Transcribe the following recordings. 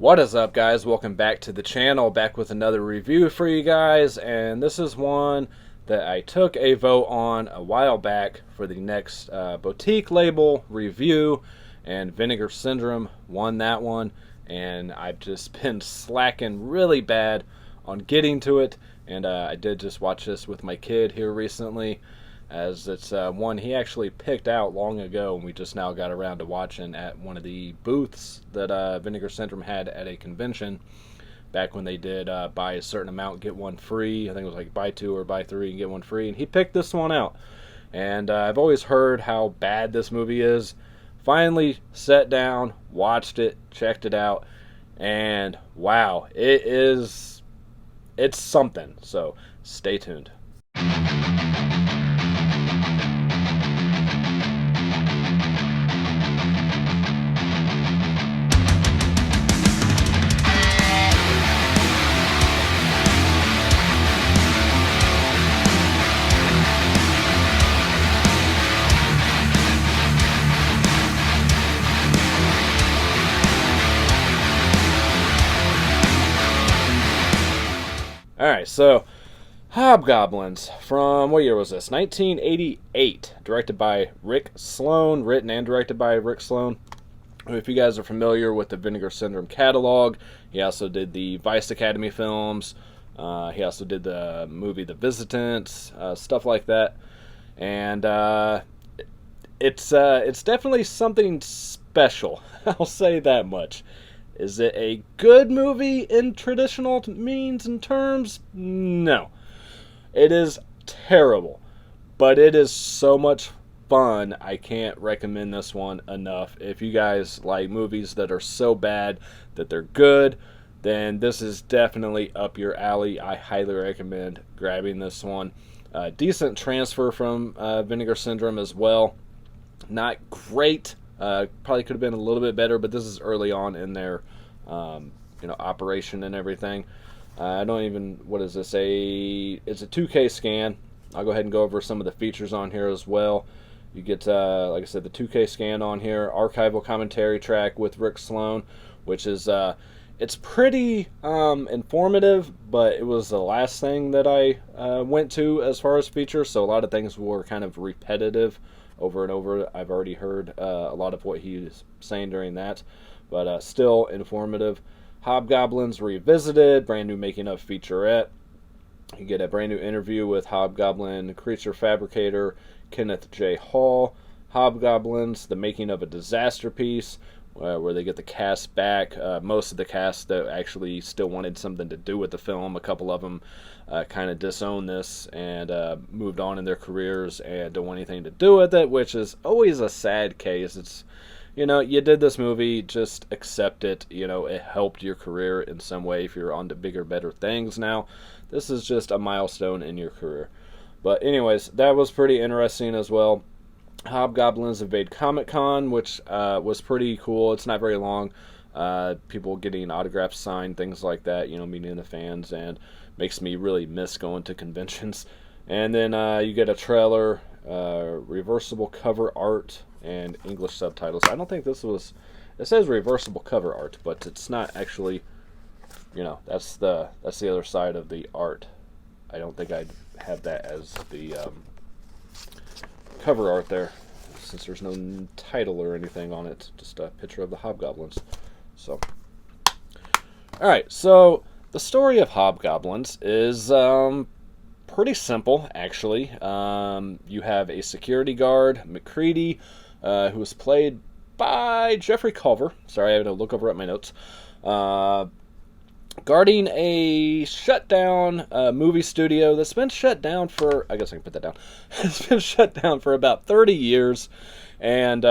What is up, guys? Welcome back to the channel, back with another review for you guys, and this is one that I took a vote on a while back for the next boutique label review, and Vinegar Syndrome won that one, and I've just been slacking really bad on getting to it, and I did just watch this with my kid here recently, as it's one he actually picked out long ago, and we just now got around to watching at one of the booths that Vinegar Syndrome had at a convention back when they did buy a certain amount, get one free. I think it was like buy two or buy three and get one free, and he picked this one out. And I've always heard how bad this movie is. Finally sat down, watched it, checked it out, and wow, it's something. So stay tuned. Alright, so Hobgoblins from, what year was this? 1988. Directed by Rick Sloane, written and directed by Rick Sloane. If you guys are familiar with the Vinegar Syndrome catalog, he also did the Vice Academy films. He also did the movie The Visitants, stuff like that. And it's definitely something special. I'll say that much. Is it a good movie in traditional means and terms? No. It is terrible. But it is so much fun. I can't recommend this one enough. If you guys like movies that are so bad that they're good, then this is definitely up your alley. I highly recommend grabbing this one. Decent transfer from Vinegar Syndrome as well. Not great. Probably could have been a little bit better, but this is early on in their operation and everything. I don't even, what is this, it's a 2K scan. I'll go ahead and go over some of the features on here as well. You get, like I said, the 2K scan on here, archival commentary track with Rick Sloane, which is, it's pretty informative, but it was the last thing that I went to as far as features, so a lot of things were kind of repetitive over and over. I've already heard a lot of what he was saying during that, but still informative. Hobgoblins Revisited, brand new making of featurette. You get a brand new interview with Hobgoblin creature fabricator Kenneth J. Hall. Hobgoblins, the making of a disaster piece, where they get the cast back. Most of the cast that actually still wanted something to do with the film. A couple of them kind of disowned this and moved on in their careers and don't want anything to do with it, which is always a sad case. It's, you did this movie, just accept it. It helped your career in some way if you're on to bigger, better things now. This is just a milestone in your career. But anyways, that was pretty interesting as well. Hobgoblins Invade Comic-Con, which was pretty cool. It's not very long. People getting autographs signed, things like that, meeting the fans, and makes me really miss going to conventions. And then you get a trailer, reversible cover art, and English subtitles. I don't think this was, it says reversible cover art, but it's not actually, that's the other side of the art. I don't think I'd have that as the cover art there, since there's no title or anything on it, just a picture of the Hobgoblins. So, alright, so the story of Hobgoblins is pretty simple, actually. You have a security guard, McCready, who was played by Jeffrey Culver. Sorry, I had to look over at my notes. Guarding a shut-down movie studio that's been shut down for, I guess I can put that down. It's been shut down for about 30 years, and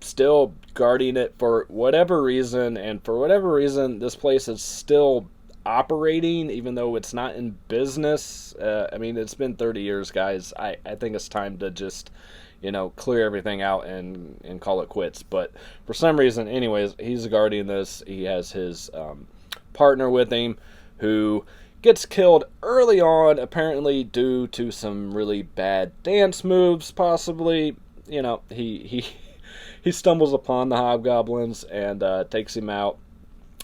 still guarding it for whatever reason. And for whatever reason, this place is still operating, even though it's not in business. I mean, it's been 30 years, guys. I think it's time to just, clear everything out and call it quits. But for some reason, anyways, he's guarding this. He has his partner with him, who gets killed early on, apparently due to some really bad dance moves, possibly. He stumbles upon the Hobgoblins and takes him out.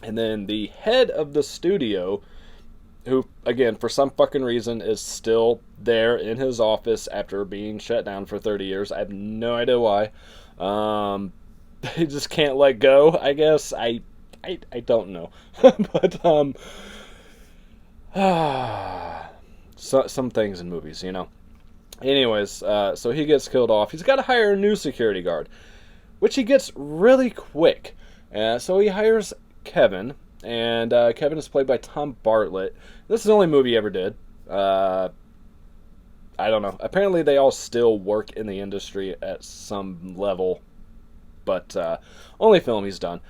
And then the head of the studio, who, again, for some fucking reason, is still there in his office after being shut down for 30 years. I have no idea why. He just can't let go, I guess. I don't know. But, some things in movies, you know. Anyways, so he gets killed off. He's got to hire a new security guard, which he gets really quick. So he hires Kevin, and Kevin is played by Tom Bartlett. This is the only movie he ever did. I don't know. Apparently they all still work in the industry at some level, but only film he's done.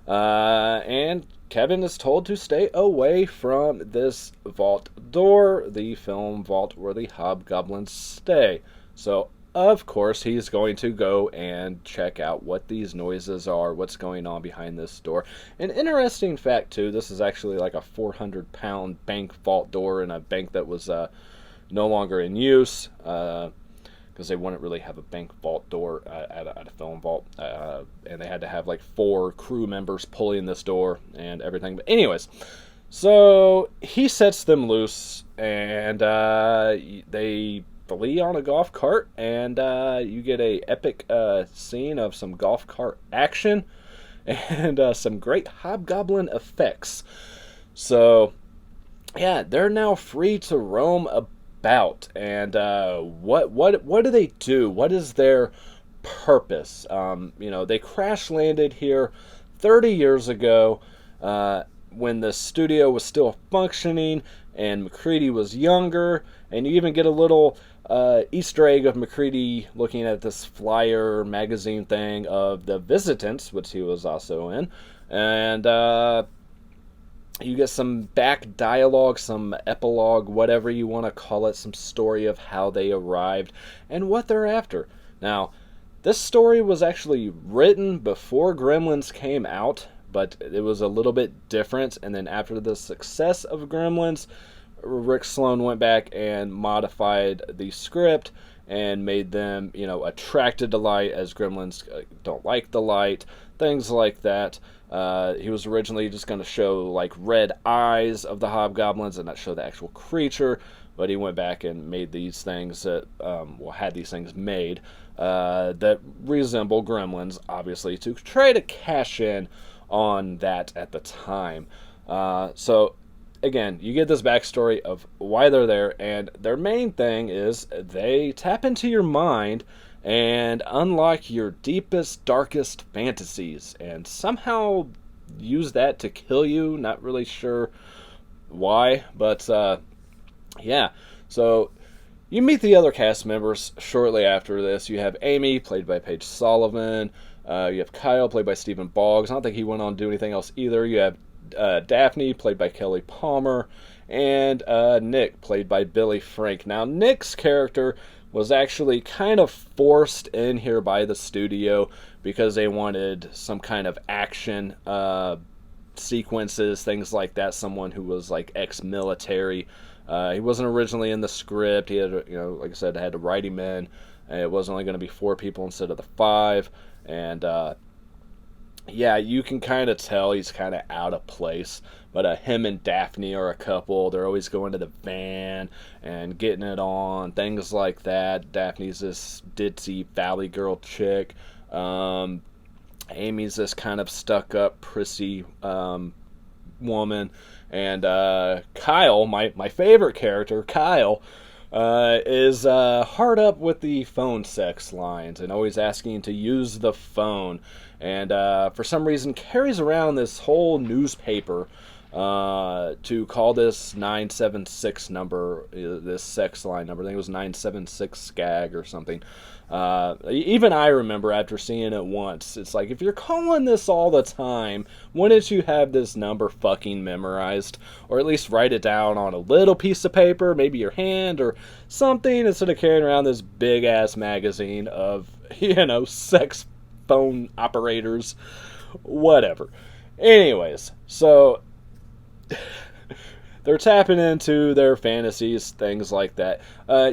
And Kevin is told to stay away from this vault door, the film vault where the hobgoblins stay. So, of course, he's going to go and check out what these noises are, what's going on behind this door. An interesting fact, too, this is actually like a 400-pound bank vault door in a bank that was no longer in use, because they wouldn't really have a bank vault door at a film vault, and they had to have like 4 crew members pulling this door and everything. But anyways, so he sets them loose, and they flee on a golf cart, and you get a epic scene of some golf cart action and some great hobgoblin effects. So yeah, they're now free to roam about, and what do they do? What is their purpose? They crash landed here 30 years ago when the studio was still functioning and MacReady was younger, and you even get a little Easter egg of MacReady looking at this flyer magazine thing of The Visitants, which he was also in, and you get some back dialogue, some epilogue, whatever you want to call it, some story of how they arrived and what they're after. Now, this story was actually written before Gremlins came out, but it was a little bit different. And then after the success of Gremlins, Rick Sloane went back and modified the script and made them, attracted to light, as Gremlins don't like the light, things like that. He was originally just going to show like red eyes of the hobgoblins and not show the actual creature, but he went back and made these things that, had these things made that resemble Gremlins, obviously, to try to cash in on that at the time. So again, you get this backstory of why they're there, and their main thing is they tap into your mind and unlock your deepest, darkest fantasies, and somehow use that to kill you. Not really sure why, but yeah. So you meet the other cast members shortly after this. You have Amy, played by Paige Sullivan. You have Kyle, played by Stephen Boggs. I don't think he went on to do anything else either. You have Daphne, played by Kelly Palmer, and Nick, played by Billy Frank. Now, Nick's character was actually kind of forced in here by the studio because they wanted some kind of action sequences, things like that. Someone who was like ex-military. He wasn't originally in the script. He had, like I said, I had to write him in. It was only going to be 4 people instead of the 5, and yeah, you can kind of tell he's kind of out of place. But him and Daphne are a couple. They're always going to the van and getting it on, things like that. Daphne's this ditzy valley girl chick. Amy's this kind of stuck-up, prissy woman. And Kyle, my favorite character, Kyle, is hard up with the phone sex lines and always asking to use the phone. And for some reason carries around this whole newspaper to call this 976 number, this sex line number. I think it was 976 SCAG or something. Even I remember after seeing it once, it's like, if you're calling this all the time, why don't you have this number fucking memorized? Or at least write it down on a little piece of paper, maybe your hand or something, instead of carrying around this big-ass magazine of, sex phone operators, whatever. Anyways, so they're tapping into their fantasies, things like that.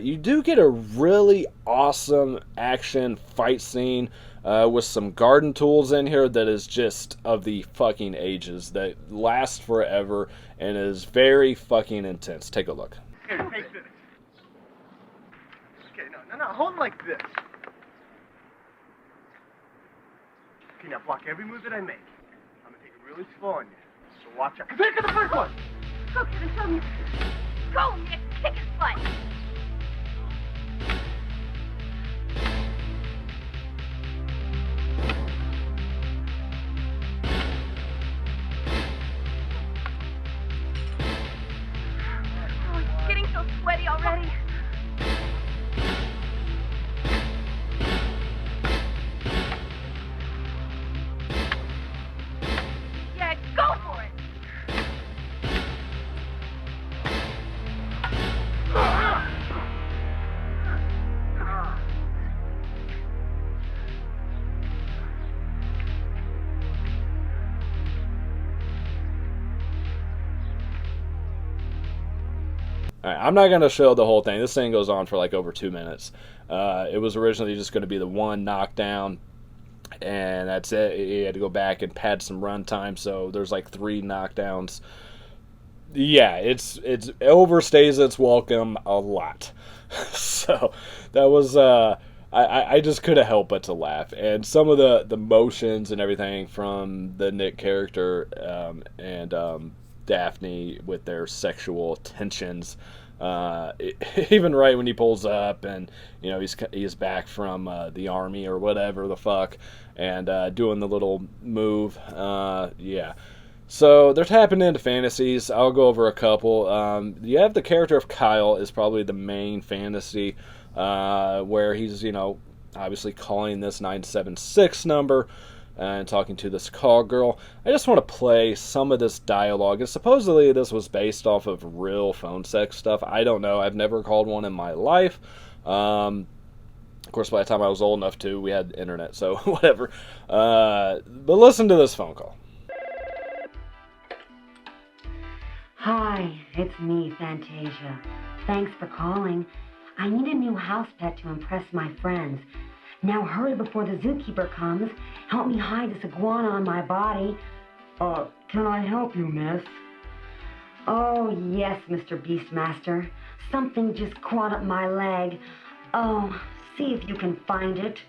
You do get a really awesome action fight scene with some garden tools in here that is just of the fucking ages, that lasts forever and is very fucking intense. Take a look. Here, take this. Okay, no, hold like this. Okay, now block every move that I make. I'm gonna take it really slow on you. So watch out. Come here to the first one! Go, Kevin, show me. Go, Nick, kick his butt. Oh, it's getting so sweaty already. Yeah, go for it. All right, I'm not going to show the whole thing. This thing goes on for like over 2 minutes. It was originally just going to be the one knockdown, and that's it. You had to go back and pad some runtime, so there's like 3 knockdowns. Yeah, it's overstays its welcome a lot. So that was I just couldn't help but to laugh, and some of the motions and everything from the Nick character and Daphne with their sexual tensions. Even right when he pulls up and he's back from the army or whatever the fuck, and doing the little move. Yeah. So they're tapping into fantasies. I'll go over a couple. You have the character of Kyle is probably the main fantasy, where he's obviously calling this 976 number and talking to this call girl. I just want to play some of this dialogue. And supposedly this was based off of real phone sex stuff. I don't know. I've never called one in my life. Of course, by the time I was old enough to, we had internet, so whatever. But listen to this phone call. Hi, it's me, Fantasia. Thanks for calling. I need a new house pet to impress my friends. Now hurry before the zookeeper comes. Help me hide this iguana on my body. Can I help you, miss? Oh, yes, Mr. Beastmaster. Something just crawled up my leg. Oh, see if you can find it.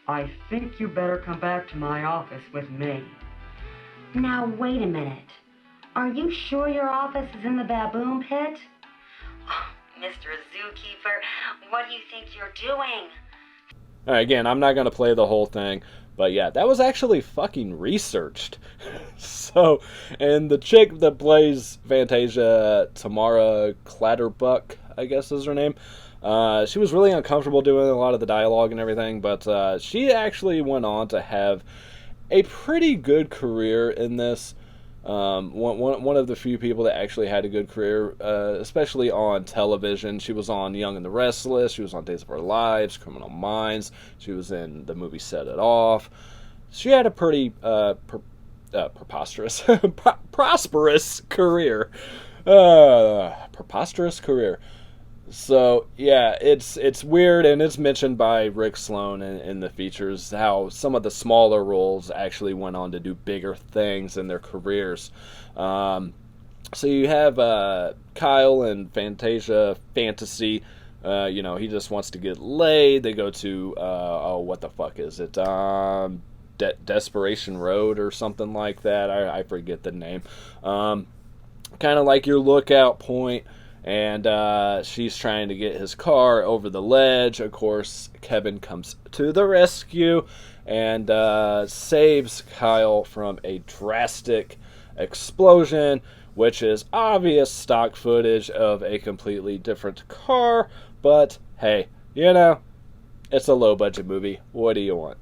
I think you better come back to my office with me. Now, wait a minute. Are you sure your office is in the baboon pit? Oh, Mr. Zookeeper, what do you think you're doing? All right, again, I'm not going to play the whole thing, but yeah, that was actually fucking researched. So, and the chick that plays Fantasia, Tamara Clatterbuck, I guess is her name, she was really uncomfortable doing a lot of the dialogue and everything, but she actually went on to have a pretty good career in this. One of the few people that actually had a good career, especially on television. She was on Young and the Restless. She was on Days of Our Lives, Criminal Minds. She was in the movie Set It Off. She had a pretty preposterous, prosperous career. Preposterous career. So, yeah, it's weird, and it's mentioned by Rick Sloane in the features how some of the smaller roles actually went on to do bigger things in their careers. So you have Kyle and Fantasia Fantasy. He just wants to get laid. They go to, what the fuck is it? Desperation Road or something like that. I forget the name. Kind of like your lookout point. And she's trying to get his car over the ledge. Of course, Kevin comes to the rescue and saves Kyle from a drastic explosion, which is obvious stock footage of a completely different car. But hey, it's a low-budget movie. What do you want?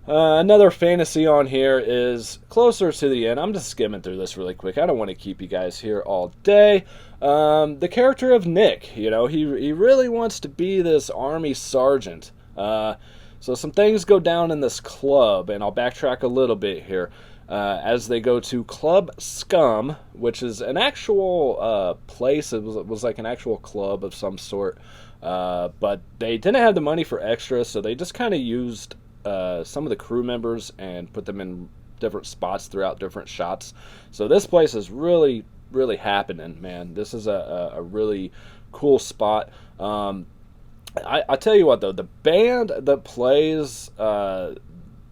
Another fantasy on here is closer to the end. I'm just skimming through this really quick. I don't want to keep you guys here all day. The character of Nick, he really wants to be this army sergeant. So some things go down in this club, and I'll backtrack a little bit here. As they go to Club Scum, which is an actual place. It was like an actual club of some sort. But they didn't have the money for extras, so they just kind of used some of the crew members and put them in different spots throughout different shots. So this place is really, really happening, man. This is a really cool spot. I tell you what, though, the band that plays the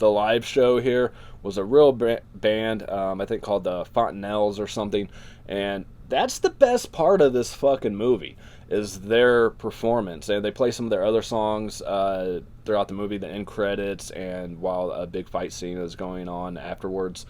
live show here was a real band, I think called the Fontanelles or something, and that's the best part of this fucking movie, is their performance. And they play some of their other songs throughout the movie, the end credits, and while a big fight scene is going on afterwards,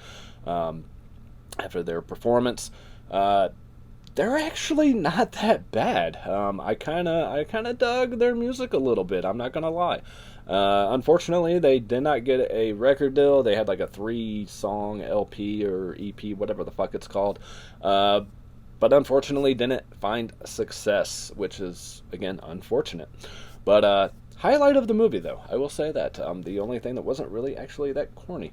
after their performance. They're actually not that bad. I kind of dug their music a little bit, I'm not going to lie. Unfortunately, they did not get a record deal. They had like a 3-song LP or EP, whatever the fuck it's called. But unfortunately didn't find success, which is, again, unfortunate. But highlight of the movie, though, I will say that. The only thing that wasn't really actually that corny.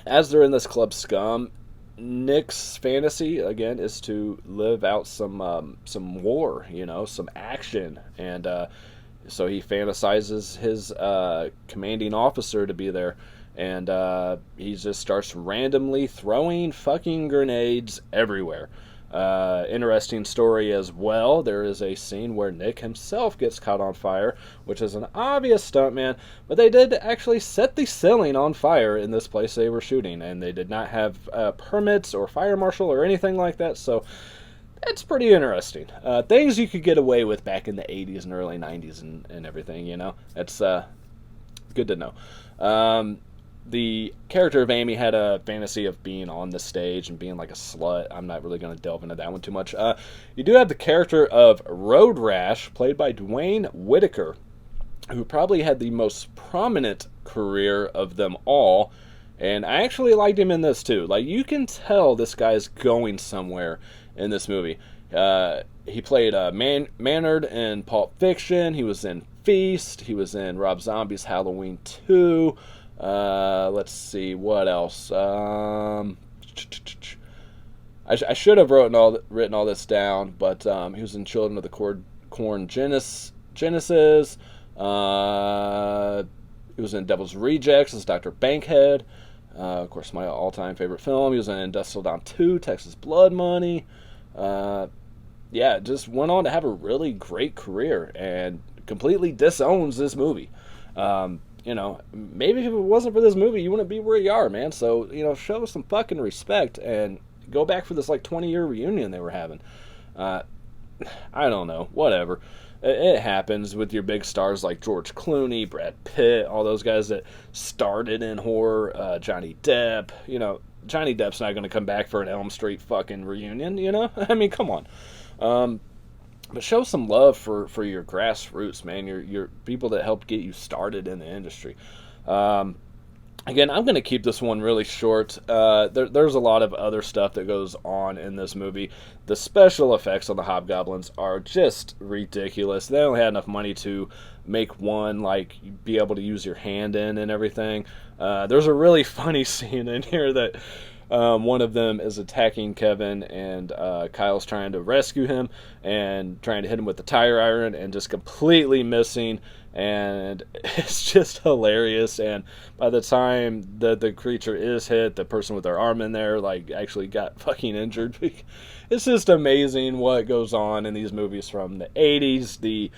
As they're in this club scum, Nick's fantasy, again, is to live out some war, some action. And so he fantasizes his commanding officer to be there. And he just starts randomly throwing fucking grenades everywhere. Interesting story as well. There is a scene where Nick himself gets caught on fire, which is an obvious stuntman, but they did actually set the ceiling on fire in this place they were shooting, and they did not have permits or fire marshal or anything like that, so that's pretty interesting. Things you could get away with back in the 80s and early 90s and everything, That's good to know. The character of Amy had a fantasy of being on the stage and being like a slut. I'm not really going to delve into that one too much. You do have the character of Road Rash, played by Dwayne Whitaker, who probably had the most prominent career of them all. And I actually liked him in this too. Like, you can tell this guy's going somewhere in this movie. He played Maynard in Pulp Fiction. He was in Feast. He was in Rob Zombie's Halloween 2. Let's see, what else? I should have written all this down, but he was in Children of the Corn Genesis. He was in Devil's Rejects as Dr. Bankhead. Of course, my all-time favorite film. He was in Industrial Down 2, Texas Blood Money. Just went on to have a really great career and completely disowns this movie. Maybe if it wasn't for this movie, you wouldn't be where you are, man. So, show some fucking respect and go back for this, 20-year reunion they were having. I don't know. Whatever. It happens with your big stars like George Clooney, Brad Pitt, all those guys that started in horror, Johnny Depp. Johnny Depp's not going to come back for an Elm Street fucking reunion, I mean, come on. But show some love for your grassroots, man. Your people that helped get you started in the industry. Again, I'm going to keep this one really short. There's a lot of other stuff that goes on in this movie. The special effects on the Hobgoblins are just ridiculous. They only had enough money to make one, be able to use your hand in and everything. There's a really funny scene in here that one of them is attacking Kevin, and Kyle's trying to rescue him and trying to hit him with the tire iron and just completely missing, and it's just hilarious. And by the time the creature is hit, the person with their arm in there actually got fucking injured. It's just amazing what goes on in these movies from the 80s. The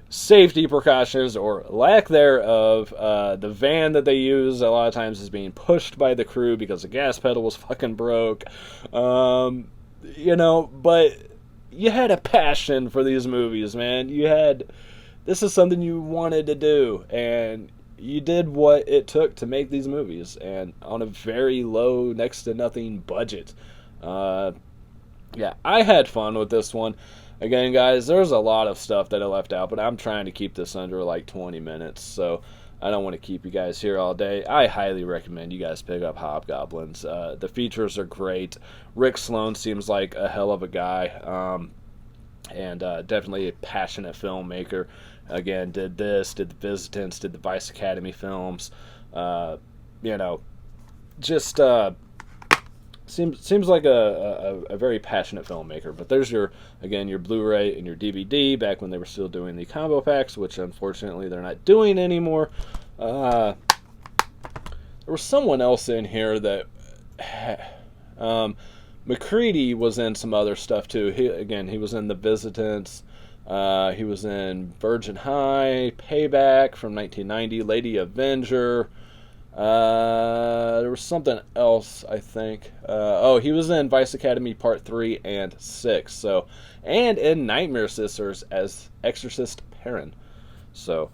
safety precautions, or lack thereof, the van that they use a lot of times is being pushed by the crew because the gas pedal was fucking broke. But you had a passion for these movies, man. This is something you wanted to do, and you did what it took to make these movies, and on a very low, next to nothing budget. Yeah, I had fun with this one. Again, guys, there's a lot of stuff that I left out, but I'm trying to keep this under like 20 minutes, so I don't want to keep you guys here all day. I highly recommend you guys pick up Hobgoblins. The features are great. Rick Sloane seems like a hell of a guy, and definitely a passionate filmmaker. Again, did The Visitants, did the Vice Academy films. Just seems like a very passionate filmmaker. But there's your Blu-ray and your DVD back when they were still doing the combo packs, which unfortunately they're not doing anymore. There was someone else in here that McCready was in some other stuff too. He was in The Visitants. He was in Virgin High, Payback from 1990, Lady Avenger. There was something else, I think. He was in Vice Academy Part 3 and 6. And in Nightmare Sisters as Exorcist Perrin. So,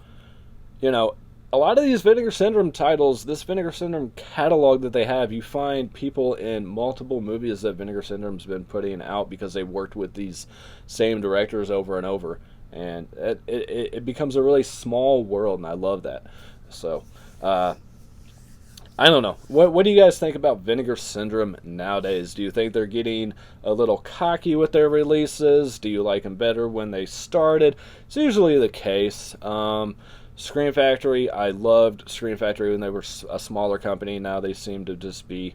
a lot of these Vinegar Syndrome titles, this Vinegar Syndrome catalog that they have, you find people in multiple movies that Vinegar Syndrome's been putting out because they worked with these same directors over and over. And it becomes a really small world, and I love that. So, I don't know. What do you guys think about Vinegar Syndrome nowadays? Do you think they're getting a little cocky with their releases? Do you like them better when they started? It's usually the case. Scream Factory, I loved Scream Factory when they were a smaller company. Now they seem to just be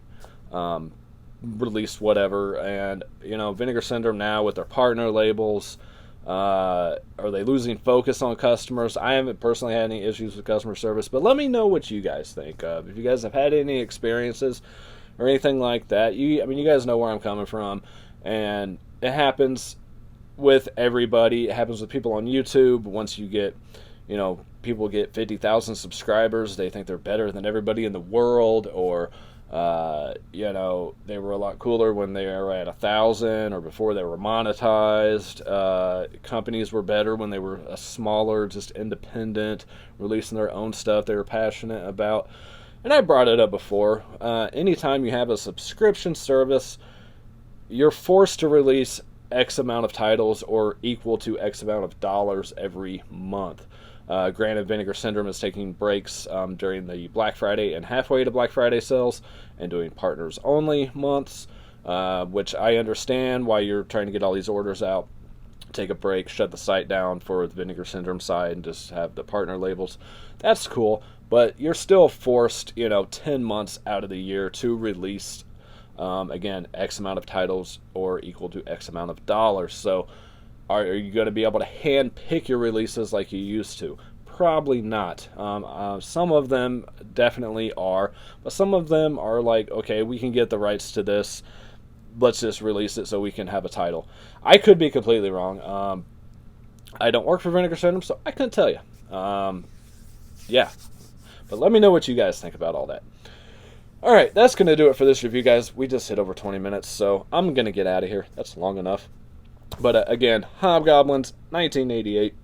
released whatever. And, Vinegar Syndrome now with their partner labels, are they losing focus on customers? I haven't personally had any issues with customer service, but let me know what you guys think. If you guys have had any experiences or anything like that, you guys know where I'm coming from. And it happens with everybody. It happens with people on YouTube. Once you get, people get 50,000 subscribers, they think they're better than everybody in the world, or they were a lot cooler when they were at 1,000 or before they were monetized. Companies were better when they were a smaller, just independent, releasing their own stuff they were passionate about. And I brought it up before. Anytime you have a subscription service, you're forced to release X amount of titles or equal to X amount of dollars every month. Granted, Vinegar Syndrome is taking breaks during the Black Friday and halfway to Black Friday sales and doing partners-only months, which I understand why you're trying to get all these orders out. Take a break, shut the site down for the Vinegar Syndrome side, and just have the partner labels. That's cool, but you're still forced, 10 months out of the year to release, again, X amount of titles or equal to X amount of dollars. So, are you going to be able to hand pick your releases like you used to? Probably not. Some of them definitely are, but some of them are like, okay, we can get the rights to this. Let's just release it so we can have a title. I could be completely wrong. I don't work for Vinegar Syndrome, so I couldn't tell you. Yeah. But let me know what you guys think about all that. Alright, that's going to do it for this review, guys. We just hit over 20 minutes, so I'm going to get out of here. That's long enough. But again, Hobgoblins, 1988,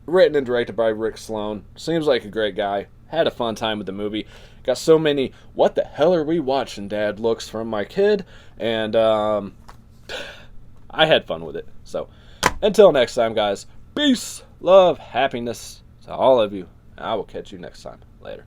written and directed by Rick Sloane. Seems like a great guy. Had a fun time with the movie. Got so many, what the hell are we watching, Dad, looks from my kid. And I had fun with it. So, until next time, guys, peace, love, happiness to all of you. I will catch you next time. Later.